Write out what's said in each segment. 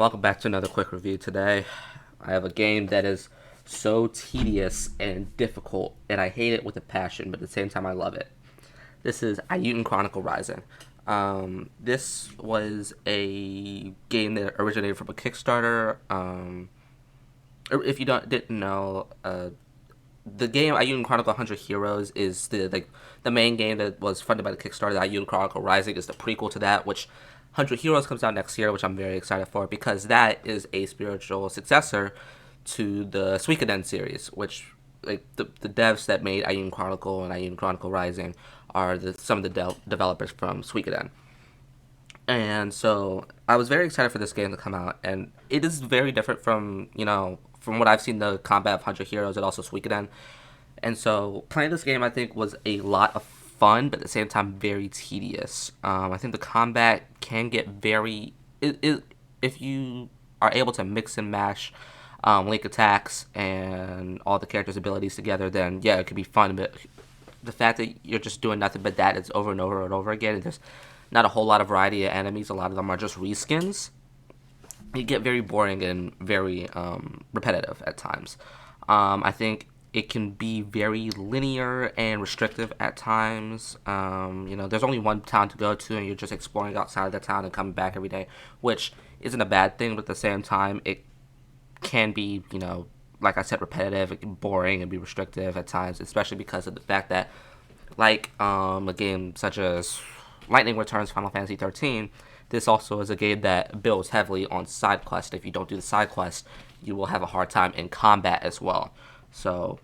Welcome back to another quick review today. I have a game that is so tedious and difficult, and I hate it with a passion, but at the same time I love it. This is Eiyuden Chronicle Rising. This was a game that originated from a Kickstarter. If you didn't know, the game Eiyuden Chronicle 100 Heroes is the main game that was funded by the Kickstarter. The Eiyuden Chronicle Rising is the prequel to that, which 100 Heroes comes out next year, which I'm very excited for because that is a spiritual successor to the Suikoden series, which the devs that made Eiyuden Chronicle and Eiyuden Chronicle Rising are some of the developers from Suikoden. And so I was very excited for this game to come out, and it is very different from what I've seen the combat of 100 Heroes and also Suikoden. And so playing this game, I think, was a lot of fun, but at the same time very tedious. I think the combat can get if you are able to mix and mash link attacks and all the characters' abilities together, then yeah, it could be fun. But the fact that you're just doing nothing but that, it's over and over and over again, and there's not a whole lot of variety of enemies. A lot of them are just reskins. You get very boring and very repetitive at times. I think it can be very linear and restrictive at times. There's only one town to go to, and you're just exploring outside of the town and coming back every day, which isn't a bad thing, but at the same time, it can be, like I said, repetitive, it can be boring, and be restrictive at times, especially because of the fact that, like a game such as Lightning Returns Final Fantasy 13, this also is a game that builds heavily on side quests. If you don't do the side quest, you will have a hard time in combat as well. So,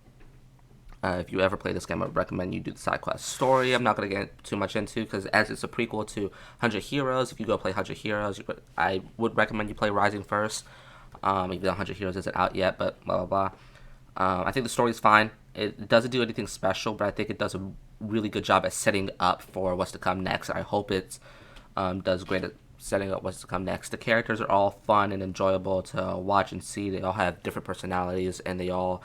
if you ever play this game, I would recommend you do the side quest. Story, I'm not going to get too much into because as it's a prequel to 100 Heroes, if you go play 100 Heroes, I would recommend you play Rising first. Even though 100 Heroes isn't out yet, but blah, blah, blah. I think the story is fine. It doesn't do anything special, but I think it does a really good job at setting up for what's to come next. I hope it does great at setting up what's to come next. The characters are all fun and enjoyable to watch and see. They all have different personalities, and they all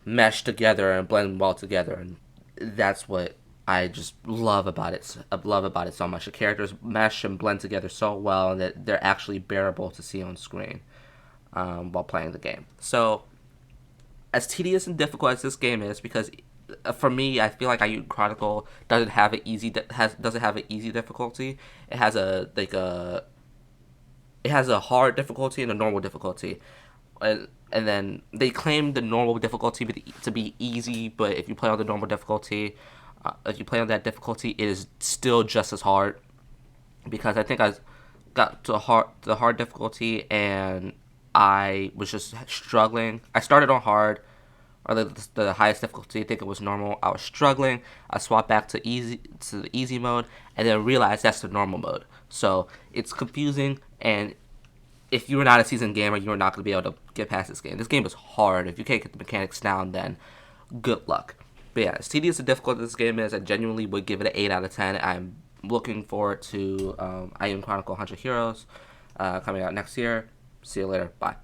mesh together and blend well together, and that's what I just love about it. I love about it so much. The characters mesh and blend together so well that they're actually bearable to see on screen while playing the game. So, as tedious and difficult as this game is, because for me, I feel like Eiyuden Chronicle doesn't have an easy difficulty. It has a hard difficulty and a normal difficulty. And then they claim the normal difficulty to be easy, but if you play on the normal difficulty, if you play on that difficulty, it is still just as hard. Because I think I got to the hard difficulty, and I was just struggling. I started on hard, or the highest difficulty. I think it was normal. I was struggling. I swapped back to the easy mode, and then realized that's the normal mode. So it's confusing, and if you're not a seasoned gamer, you're not going to be able to get past this game. This game is hard. If you can't get the mechanics down, then good luck. But yeah, as tedious and difficult as this game is, I genuinely would give it an 8 out of 10. I'm looking forward to Eiyuden Chronicle 100 Heroes coming out next year. See you later. Bye.